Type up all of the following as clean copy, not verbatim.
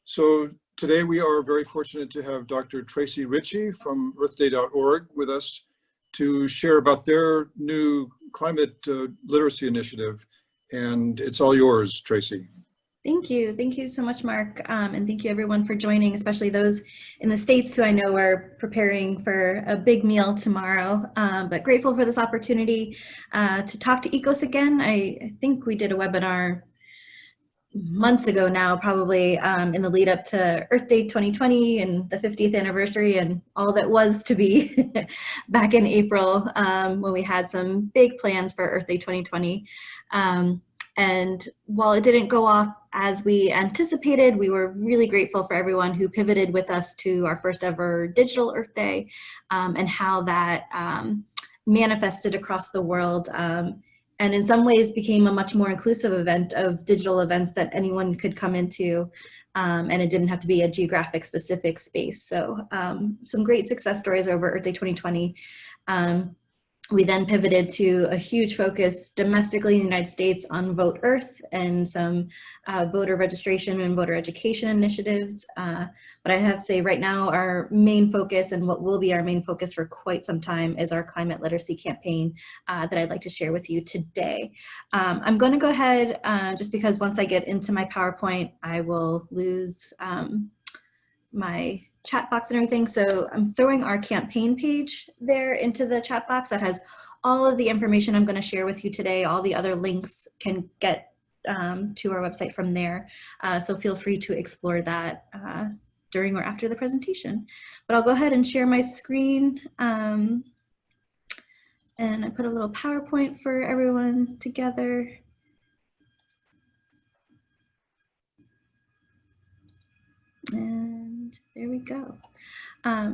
So today we are very fortunate to have Dr. Tracey Ritchie from earthday.org with us to share about their new climate literacy initiative. And it's all yours, Tracey. Thank you. Thank you so much, Mark. And thank you everyone for joining, especially those in the States who I know are preparing for a big meal tomorrow. But grateful for this opportunity to talk to ECOS again. I think we did a webinar months ago now, probably in the lead up to Earth Day 2020 and the 50th anniversary and all that was to be back in April when we had some big plans for Earth Day 2020. And while it didn't go off as we anticipated, we were really grateful for everyone who pivoted with us to our first ever digital Earth Day and how that manifested across the world. And in some ways became a much more inclusive event of digital events that anyone could come into, and it didn't have to be a geographic specific space. So some great success stories over Earth Day 2020. We then pivoted to a huge focus domestically in the United States on Vote Earth and some voter registration and voter education initiatives. But I have to say right now our main focus and what will be our main focus for quite some time is our climate literacy campaign that I'd like to share with you today. I'm going to go ahead just because once I get into my PowerPoint, I will lose my chat box and everything. So I'm throwing our campaign page there into the chat box that has all of the information I'm going to share with you today. All the other links can get to our website from there. So feel free to explore that during or after the presentation. But I'll go ahead and share my screen. And I put a little PowerPoint for everyone together. And there we go.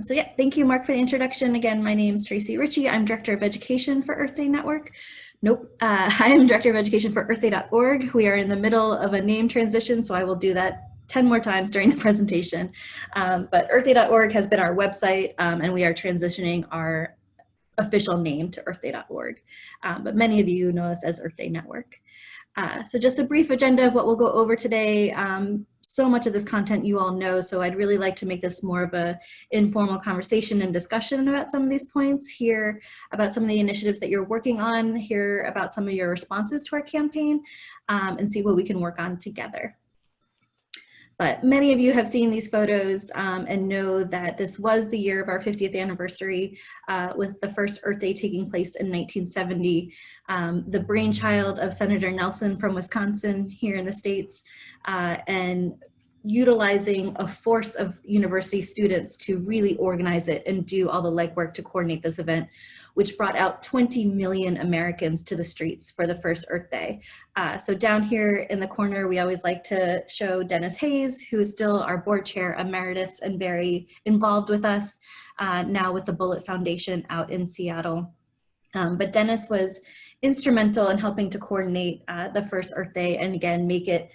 So yeah, thank you, Mark, for the introduction. Again, my name is Tracey Ritchie. I'm Director of Education for Earth Day Network. I am Director of Education for earthday.org. We are in the middle of a name transition, so I will do that 10 more times during the presentation. But earthday.org has been our website, and we are transitioning our official name to earthday.org. But many of you know us as Earth Day Network. So just a brief agenda of what we'll go over today. So much of this content you all know, so I'd really like to make this more of a informal conversation and discussion about some of these points, hear about some of the initiatives that you're working on, hear about some of your responses to our campaign, and see what we can work on together. But many of you have seen these photos and know that this was the year of our 50th anniversary with the first Earth Day taking place in 1970. The brainchild of Senator Nelson from Wisconsin here in the States, and utilizing a force of university students to really organize it and do all the legwork to coordinate this event, which brought out 20 million Americans to the streets for the first Earth Day. So down here in the corner, we always like to show Dennis Hayes, who is still our board chair emeritus and very involved with us now with the Bullitt Foundation out in Seattle. But Dennis was instrumental in helping to coordinate the first Earth Day and again, make it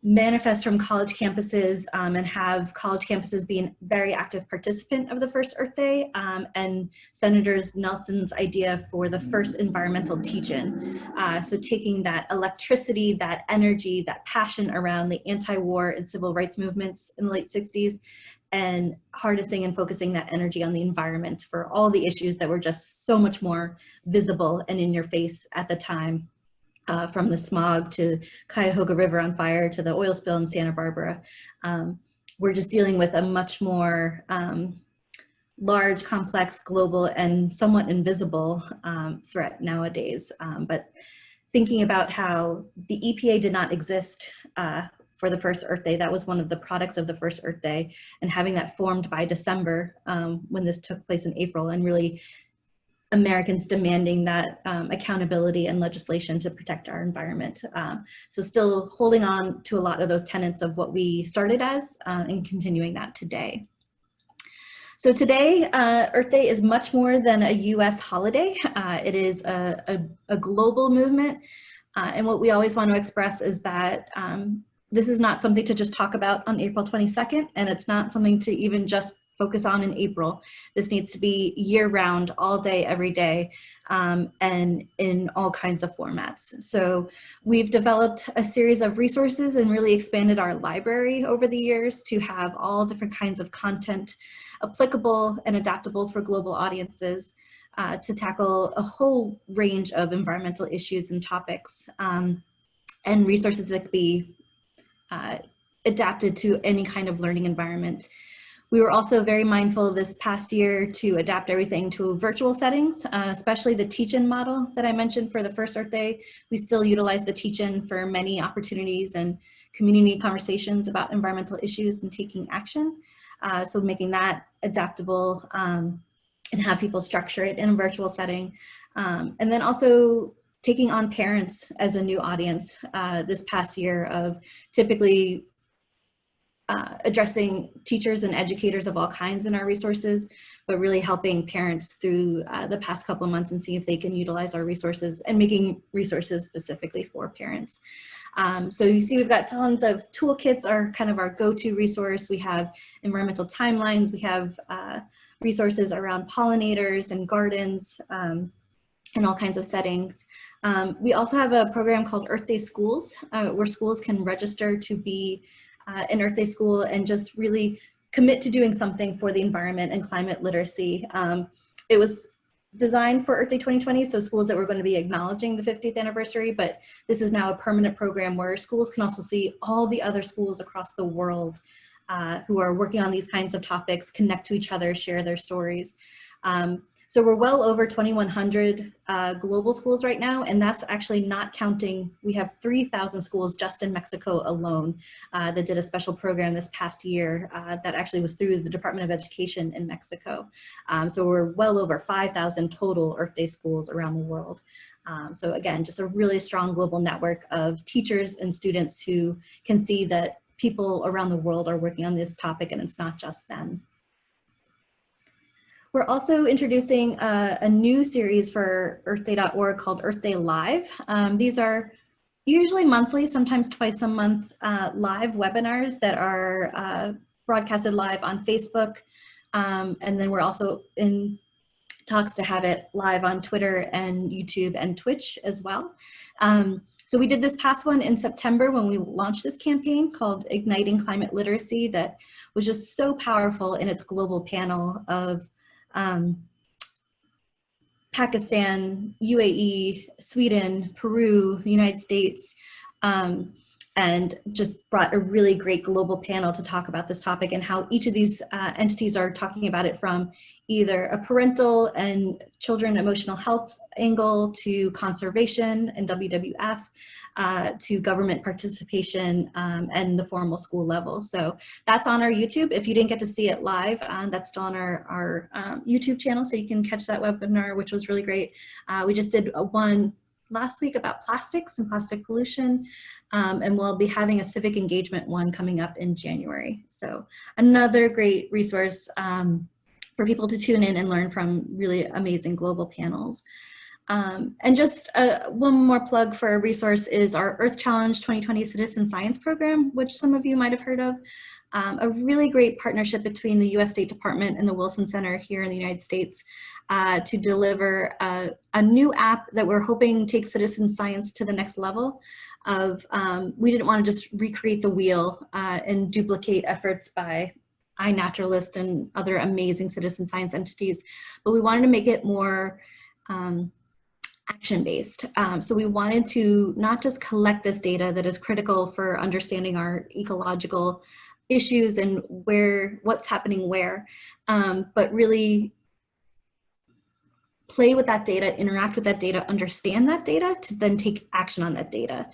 manifest from college campuses and have college campuses be a very active participant of the first Earth Day, and Senator Nelson's idea for the first environmental teach-in. So taking that electricity, that energy, that passion around the anti-war and civil rights movements in the late 60s and harnessing and focusing that energy on the environment for all the issues that were just so much more visible and in your face at the time. From the smog to Cuyahoga River on fire to the oil spill in Santa Barbara. We're just dealing with a much more large, complex, global, and somewhat invisible threat nowadays. But thinking about how the EPA did not exist for the first Earth Day, that was one of the products of the first Earth Day, and having that formed by December when this took place in April, and really Americans demanding that accountability and legislation to protect our environment. So still holding on to a lot of those tenets of what we started as and continuing that today. So today, Earth Day is much more than a US holiday. It is a global movement. And what we always want to express is that this is not something to just talk about on April 22nd, and it's not something to even just focus on in April. This needs to be year-round, all day, every day, and in all kinds of formats. So we've developed a series of resources and really expanded our library over the years to have all different kinds of content applicable and adaptable for global audiences, to tackle a whole range of environmental issues and topics, and resources that could be adapted to any kind of learning environment. We were also very mindful this past year to adapt everything to virtual settings, especially the teach-in model that I mentioned for the first Earth Day. We still utilize the teach-in for many opportunities and community conversations about environmental issues and taking action. So making that adaptable and have people structure it in a virtual setting. And then also taking on parents as a new audience this past year of typically addressing teachers and educators of all kinds in our resources, but really helping parents through the past couple of months and see if they can utilize our resources and making resources specifically for parents. So you see we've got tons of toolkits are kind of our go-to resource. We have environmental timelines, we have resources around pollinators and gardens, in all kinds of settings. We also have a program called Earth Day Schools, where schools can register to be an Earth Day school and just really commit to doing something for the environment and climate literacy. It was designed for Earth Day 2020, so schools that were going to be acknowledging the 50th anniversary, but this is now a permanent program where schools can also see all the other schools across the world who are working on these kinds of topics, connect to each other, share their stories. So we're well over 2,100 global schools right now, and that's actually not counting, we have 3,000 schools just in Mexico alone that did a special program this past year that actually was through the Department of Education in Mexico. So we're well over 5,000 total Earth Day schools around the world. So again, just a really strong global network of teachers and students who can see that people around the world are working on this topic and it's not just them. We're also introducing a new series for earthday.org called Earth Day Live. These are usually monthly, sometimes twice a month, live webinars that are broadcasted live on Facebook. And then we're also in talks to have it live on Twitter and YouTube and Twitch as well. So we did this past one in September when we launched this campaign called Igniting Climate Literacy that was just so powerful in its global panel of Pakistan, UAE, Sweden, Peru, the United States, and just brought a really great global panel to talk about this topic and how each of these entities are talking about it from either a parental and children emotional health angle to conservation and WWF to government participation and the formal school level. So that's on our YouTube. If you didn't get to see it live, that's still on our YouTube channel, so you can catch that webinar, which was really great. We just did one last week about plastics and plastic pollution, and we'll be having a civic engagement one coming up in January. So another great resource for people to tune in and learn from really amazing global panels. And just one more plug for a resource is our Earth Challenge 2020 Citizen Science Program, which some of you might have heard of. A really great partnership between the US State Department and the Wilson Center here in the United States to deliver a new app that we're hoping takes citizen science to the next level of, we didn't want to just recreate the wheel and duplicate efforts by iNaturalist and other amazing citizen science entities, but we wanted to make it more action-based. So we wanted to not just collect this data that is critical for understanding our ecological issues and what's happening where, but really play with that data, interact with that data, understand that data to then take action on that data.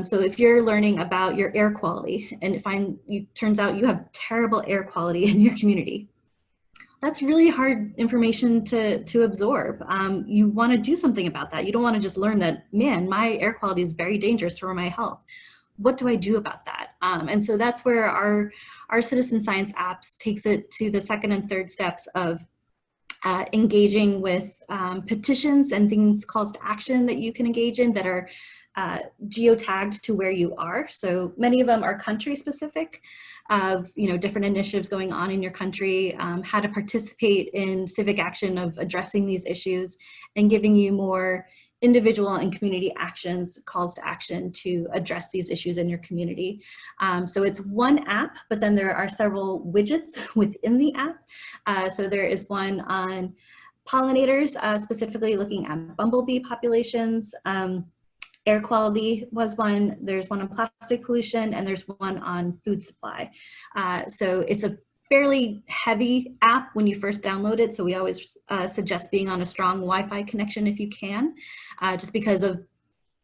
So if you're learning about your air quality and turns out you have terrible air quality in your community, that's really hard information to absorb. You want to do something about that. You don't want to just learn that, man, my air quality is very dangerous for my health. What do I do about that? And so that's where our citizen science apps takes it to the second and third steps of engaging with petitions and things, calls to action that you can engage in that are geotagged to where you are. So many of them are country specific of, different initiatives going on in your country, how to participate in civic action of addressing these issues, and giving you more individual and community actions, calls to action to address these issues in your community. So it's one app, but then there are several widgets within the app. So there is one on pollinators, specifically looking at bumblebee populations. Air quality was one, there's one on plastic pollution, and there's one on food supply. So it's a fairly heavy app when you first download it, so we always suggest being on a strong Wi-Fi connection if you can, just because of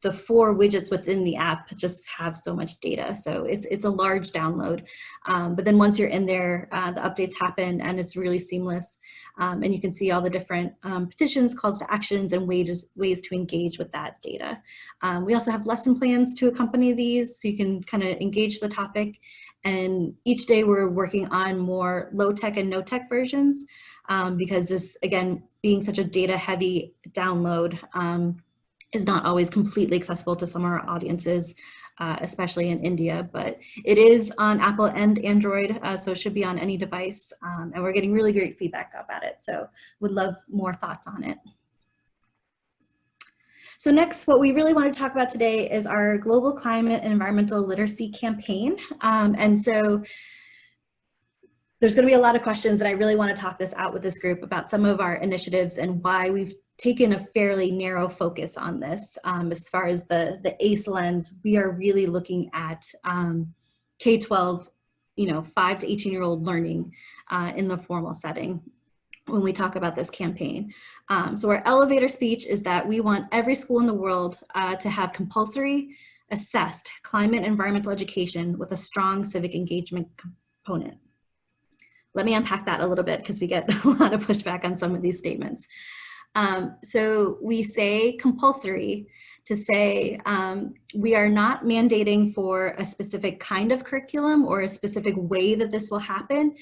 the 4 widgets within the app just have so much data. So it's a large download. But then once you're in there, the updates happen and it's really seamless. And you can see all the different petitions, calls to actions, and ways to engage with that data. We also have lesson plans to accompany these, so you can kind of engage the topic. And each day we're working on more low-tech and no-tech versions, because this, again, being such a data-heavy download, is not always completely accessible to some of our audiences, especially in India, but it is on Apple and Android, so it should be on any device, and we're getting really great feedback about it, so would love more thoughts on it. So next, what we really want to talk about today is our Global Climate and Environmental Literacy campaign, and so there's going to be a lot of questions, and I really want to talk this out with this group about some of our initiatives and why we've taken a fairly narrow focus on this. As far as the ACE lens, we are really looking at K-12, 5 to 18-year-old learning in the formal setting when we talk about this campaign. So our elevator speech is that we want every school in the world to have compulsory, assessed climate and environmental education with a strong civic engagement component. Let me unpack that a little bit because we get a lot of pushback on some of these statements. So we say compulsory to say we are not mandating for a specific kind of curriculum or a specific way that this will happen,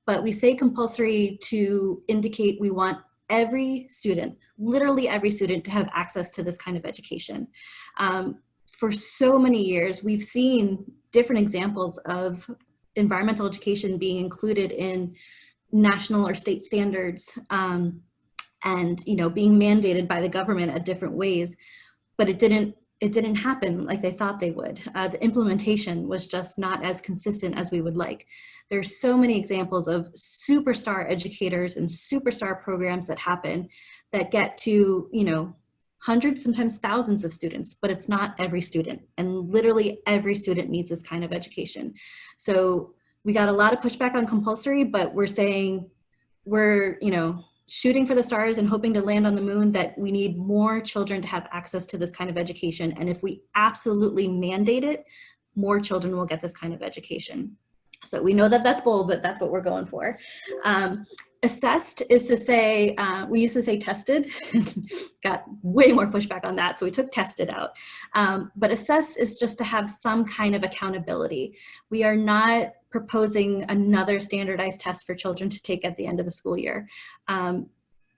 but we say compulsory to indicate we want every student, literally every student, to have access to this kind of education. For so many years, we've seen different examples of environmental education being included in national or state standards, and being mandated by the government at different ways, but it didn't happen like they thought they would. The implementation was just not as consistent as we would like. There's so many examples of superstar educators and superstar programs that happen that get to hundreds, sometimes thousands of students, but it's not every student, and literally every student needs this kind of education. So we got a lot of pushback on compulsory, but we're saying we're shooting for the stars and hoping to land on the moon, that we need more children to have access to this kind of education. And if we absolutely mandate it, more children will get this kind of education. So we know that that's bold, but that's what we're going for. Assessed is to say, we used to say tested, got way more pushback on that, so we took tested out. But assessed is just to have some kind of accountability. We are not proposing another standardized test for children to take at the end of the school year.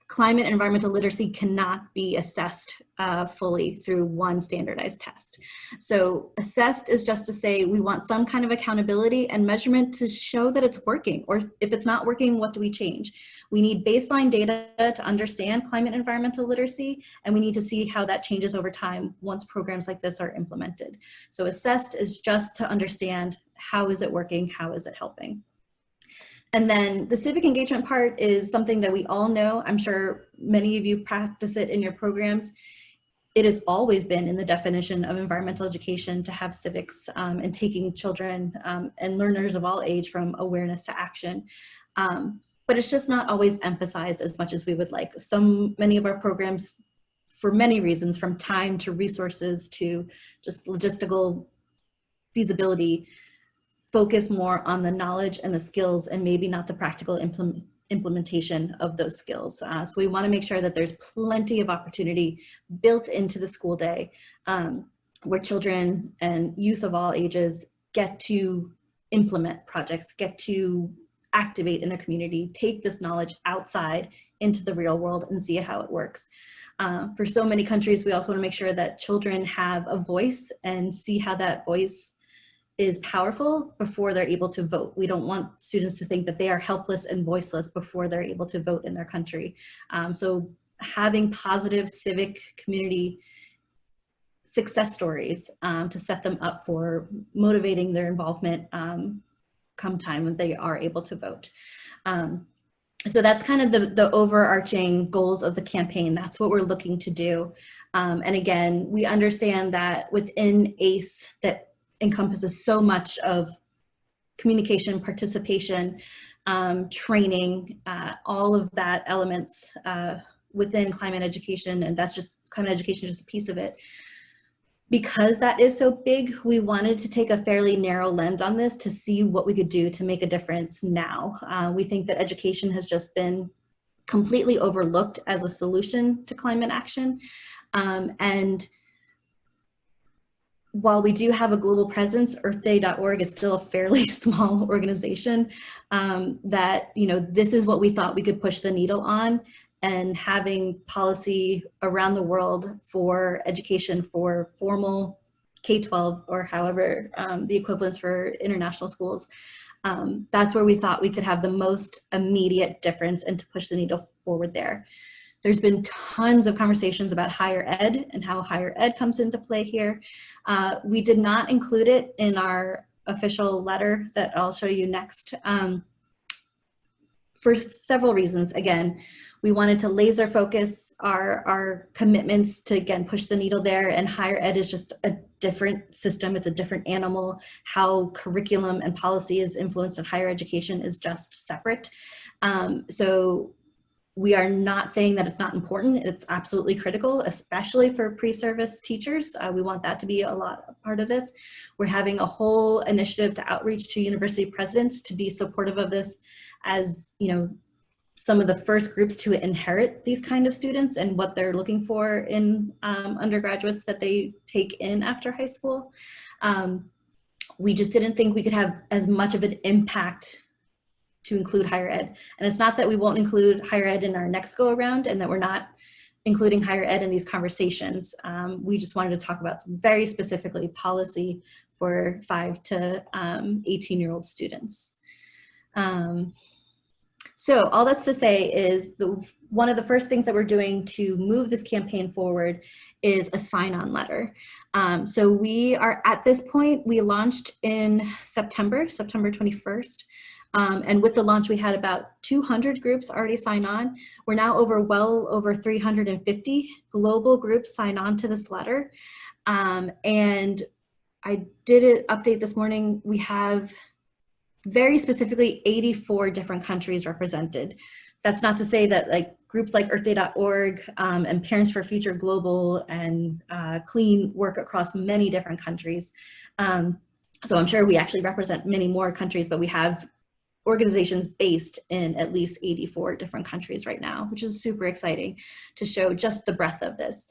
Climate and environmental literacy cannot be assessed fully through one standardized test. So assessed is just to say we want some kind of accountability and measurement to show that it's working, or if it's not working, what do we change? We need baseline data to understand climate and environmental literacy, and we need to see how that changes over time once programs like this are implemented. So assessed is just to understand, how is it working, how is it helping? And then the civic engagement part is something that we all know. I'm sure many of you practice it in your programs. It has always been in the definition of environmental education to have civics and taking children and learners of all age from awareness to action. But it's just not always emphasized as much as we would like. Many of our programs, for many reasons, from time to resources to just logistical feasibility, focus more on the knowledge and the skills and maybe not the practical implementation of those skills. So we want to make sure that there's plenty of opportunity built into the school day where children and youth of all ages get to implement projects, get to activate in the community, take this knowledge outside into the real world and see how it works. For so many countries, we also want to make sure that children have a voice and see how that voice is powerful before they're able to vote. We don't want students to think that they are helpless and voiceless before they're able to vote in their country. So having positive civic community success stories to set them up for motivating their involvement come time when they are able to vote. So that's kind of the overarching goals of the campaign. That's what we're looking to do. And again, we understand that within ACE that encompasses so much of communication, participation, training, all of that elements within climate education, and that's just climate education is just a piece of it. Because that is so big, we wanted to take a fairly narrow lens on this to see what we could do to make a difference now. We think that education has just been completely overlooked as a solution to climate action. And while we do have a global presence, earthday.org is still a fairly small organization that, you know, this is what we thought we could push the needle on. And having policy around the world for education for formal K-12 or however the equivalents for international schools, that's where we thought we could have the most immediate difference and to push the needle forward there. There's been tons of conversations about higher ed and how higher ed comes into play here. We did not include it in our official letter that I'll show you next for several reasons. Again, we wanted to laser focus our commitments to, again, push the needle there, and higher ed is just a different system. It's a different animal. How curriculum and policy is influenced in higher education is just separate. So we are not saying that it's not important. It's absolutely critical, especially for pre-service teachers. We want that to be a part of this. We're having a whole initiative to outreach to university presidents to be supportive of this as, you know, some of the first groups to inherit these kind of students and what they're looking for in undergraduates that they take in after high school. We just didn't think we could have as much of an impact to include higher ed. And it's not that we won't include higher ed in our next go around and that we're not including higher ed in these conversations. We just wanted to talk about some very specifically policy for 5 to 18-year-old students. So all that's to say is one of the first things that we're doing to move this campaign forward is a sign-on letter. So we are at this point, we launched in September 21st. And with the launch, we had about 200 groups already sign on. We're now well over 350 global groups sign on to this letter. And I did an update this morning. We have very specifically 84 different countries represented. That's not to say that like groups like earthday.org and Parents for Future Global and Clean work across many different countries. So I'm sure we actually represent many more countries, but we have organizations based in at least 84 different countries right now, which is super exciting to show just the breadth of this.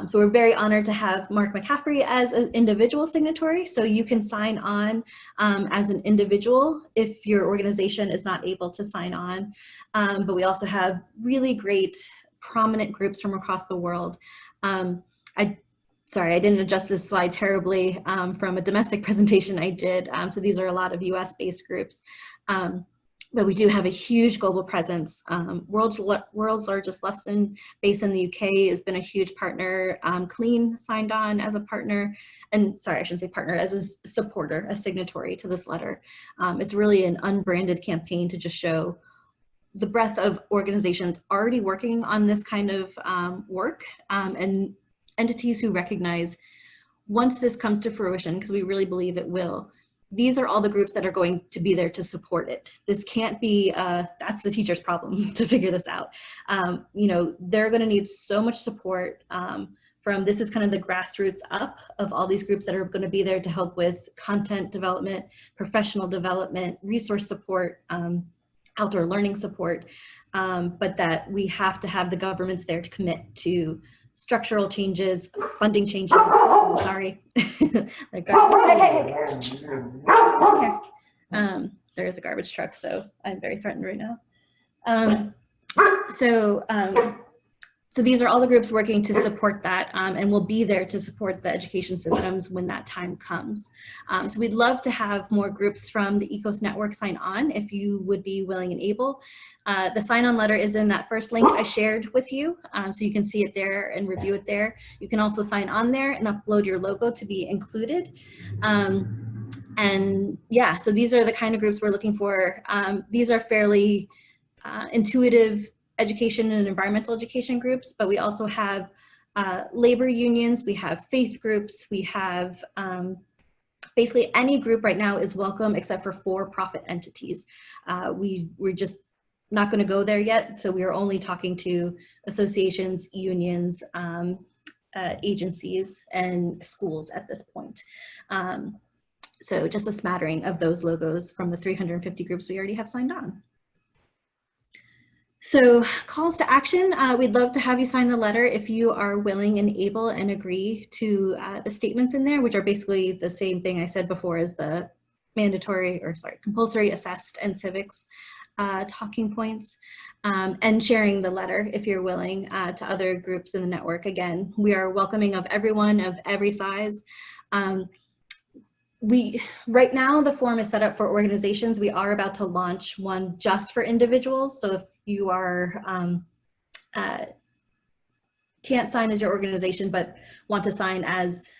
So we're very honored to have Mark McCaffrey as an individual signatory. So you can sign on as an individual if your organization is not able to sign on. But we also have really great prominent groups from across the world. Sorry, I didn't adjust this slide terribly from a domestic presentation I did. So these are a lot of US-based groups. But we do have a huge global presence. World's largest lesson based in the UK has been a huge partner. Clean signed on as a partner, and sorry, I shouldn't say partner, as a supporter, a signatory to this letter. It's really an unbranded campaign to just show the breadth of organizations already working on this kind of work, and entities who recognize once this comes to fruition, because we really believe it will, these are all the groups that are going to be there to support it. This can't be, that's the teacher's problem to figure this out. You know, they're gonna need so much support from, this is kind of the grassroots up of all these groups that are gonna be there to help with content development, professional development, resource support, outdoor learning support, but that we have to have the governments there to commit to structural changes, funding changes. Oh, sorry. there is a garbage truck, so I'm very threatened right now. So these are all the groups working to support that, and will be there to support the education systems when that time comes. So we'd love to have more groups from the ECOS network sign on if you would be willing and able. The sign-on letter is in that first link I shared with you, so you can see it there and review it there. You can also sign on there and upload your logo to be included. And yeah, so these are the kind of groups we're looking for. These are fairly intuitive education and environmental education groups, but we also have labor unions, we have faith groups, we have basically any group right now is welcome except for for-profit entities. We're just not going to go there yet, so we are only talking to associations, unions, agencies, and schools at this point. So just a smattering of those logos from the 350 groups we already have signed on. So calls to action, we'd love to have you sign the letter if you are willing and able and agree to the statements in there, which are basically the same thing I said before as the compulsory assessed and civics talking points, and sharing the letter if you're willing to other groups in the network. Again, we are welcoming of everyone of every size. Right now the form is set up for organizations. We are about to launch one just for individuals. So if you are can't sign as your organization but want to sign as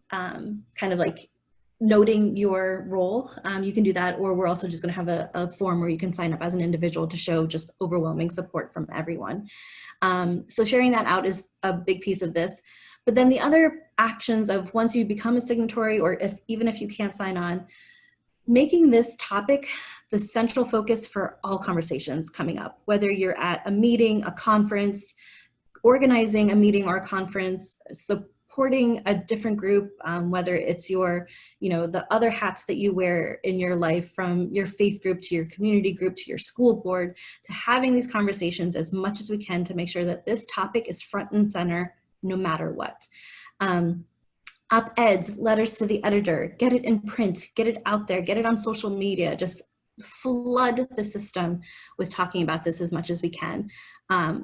kind of like noting your role, you can do that, or we're also just going to have a form where you can sign up as an individual to show just overwhelming support from everyone. So sharing that out is a big piece of this. But then the other actions of once you become a signatory, or even if you can't sign on, making this topic the central focus for all conversations coming up, whether you're at a meeting, a conference, organizing a meeting or a conference, supporting a different group, whether it's the other hats that you wear in your life, from your faith group to your community group to your school board, to having these conversations as much as we can to make sure that this topic is front and center no matter what. Op-eds, letters to the editor, get it in print, get it out there, get it on social media, just flood the system with talking about this as much as we can.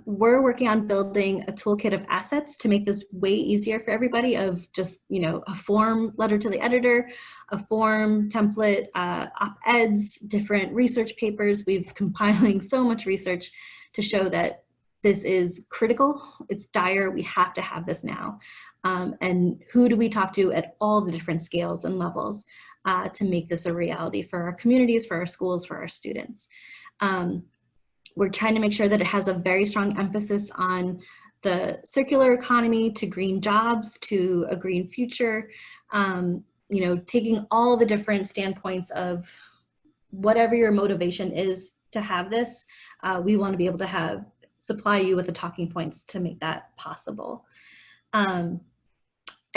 We're working on building a toolkit of assets to make this way easier for everybody, of just, a form letter to the editor, a form template, op-eds, different research papers. We've compiling so much research to show that this is critical, it's dire, we have to have this now. And who do we talk to at all the different scales and levels to make this a reality for our communities, for our schools, for our students. We're trying to make sure that it has a very strong emphasis on the circular economy, to green jobs, to a green future, taking all the different standpoints of whatever your motivation is to have this. We want to be able to supply you with the talking points to make that possible.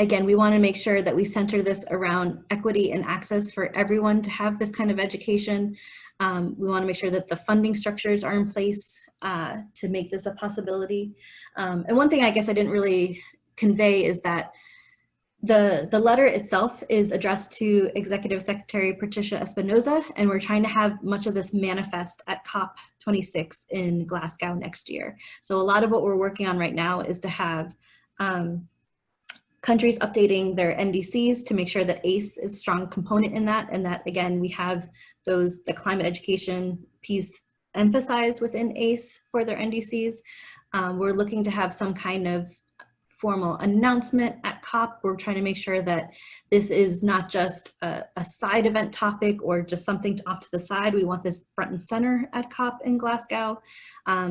Again, we want to make sure that we center this around equity and access for everyone to have this kind of education. We want to make sure that the funding structures are in place to make this a possibility. And one thing I guess I didn't really convey is that the letter itself is addressed to Executive Secretary Patricia Espinoza, and we're trying to have much of this manifest at COP26 in Glasgow next year. So a lot of what we're working on right now is to have countries updating their NDCs to make sure that ACE is a strong component in that, and that, again, we have the climate education piece emphasized within ACE for their NDCs. We're looking to have some kind of formal announcement at COP. We're trying to make sure that this is not just a side event topic or just something off to the side. We want this front and center at COP in Glasgow.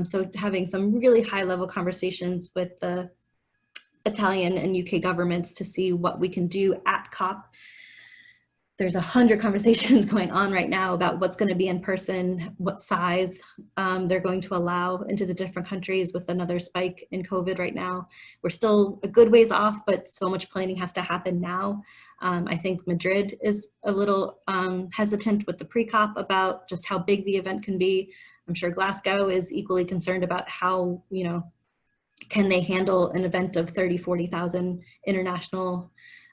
So having some really high level conversations with the Italian and UK governments to see what we can do at COP. There's 100 conversations going on right now about what's going to be in person, what size they're going to allow into the different countries with another spike in COVID right now. We're still a good ways off, but so much planning has to happen now. I think Madrid is a little hesitant with the pre-COP about just how big the event can be. I'm sure Glasgow is equally concerned about how, can they handle an event of 30, 40,000 international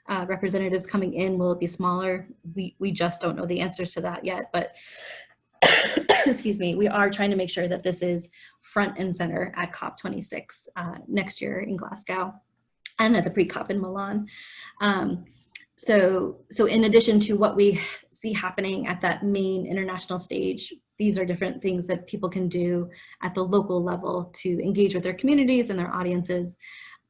representatives coming in? Will it be smaller? We just don't know the answers to that yet, but excuse me, we are trying to make sure that this is front and center at COP26 next year in Glasgow and at the pre-COP in Milan. So in addition to what we see happening at that main international stage, these are different things that people can do at the local level to engage with their communities and their audiences,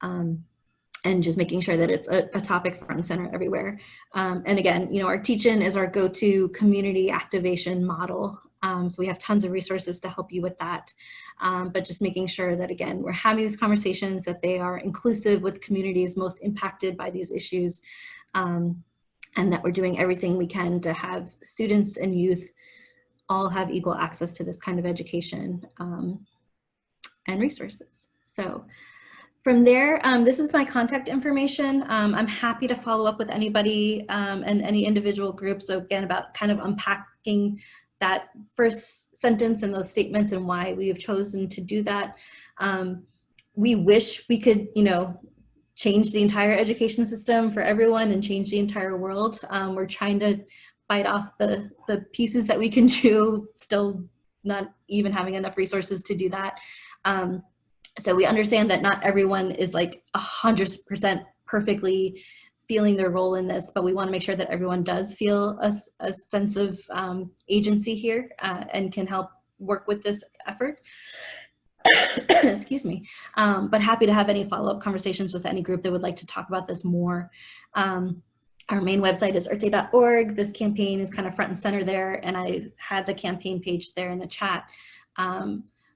and just making sure that it's a topic front and center everywhere. And again, you know, our teach-in is our go-to community activation model. So we have tons of resources to help you with that. But just making sure that, again, we're having these conversations, that they are inclusive with communities most impacted by these issues, and that we're doing everything we can to have students and youth all have equal access to this kind of education and resources. So from there, this is my contact information. I'm happy to follow up with anybody and any individual groups. So again, about kind of unpacking that first sentence and those statements and why we have chosen to do that. We wish we could, you know, change the entire education system for everyone and change the entire world. We're trying to bite off the pieces that we can chew, still not even having enough resources to do that. So we understand that not everyone is like 100% perfectly feeling their role in this, but we want to make sure that everyone does feel a sense of agency here and can help work with this effort. Excuse me. But happy to have any follow-up conversations with any group that would like to talk about this more. Our main website is earthday.org. This campaign is kind of front and center there, and I had the campaign page there in the chat.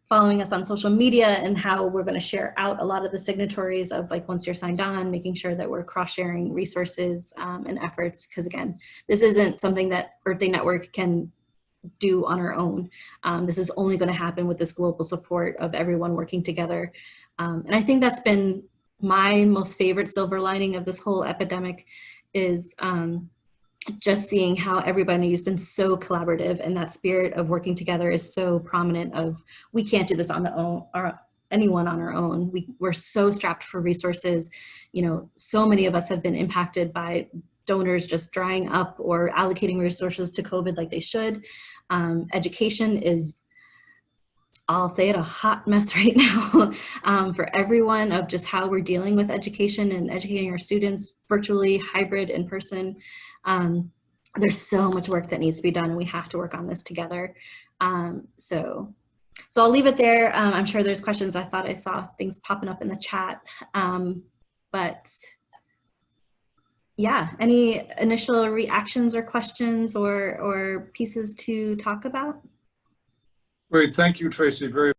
Following us on social media and how we're going to share out a lot of the signatories of, like, once you're signed on, making sure that we're cross-sharing resources and efforts, because again, this isn't something that Earth Day Network can do on our own. This is only going to happen with this global support of everyone working together. And I think that's been my most favorite silver lining of this whole epidemic, is just seeing how everybody has been so collaborative, and that spirit of working together is so prominent. Of, we can't do this on the own, or anyone on our own. We're so strapped for resources. You know, so many of us have been impacted by donors just drying up or allocating resources to COVID like they should. Education is, I'll say it, a hot mess right now for everyone, of just how we're dealing with education and educating our students virtually, hybrid, in person. There's so much work that needs to be done, and we have to work on this together. So I'll leave it there. I'm sure there's questions. I thought I saw things popping up in the chat. But yeah, any initial reactions or questions or pieces to talk about? Great, thank you, Tracey. Very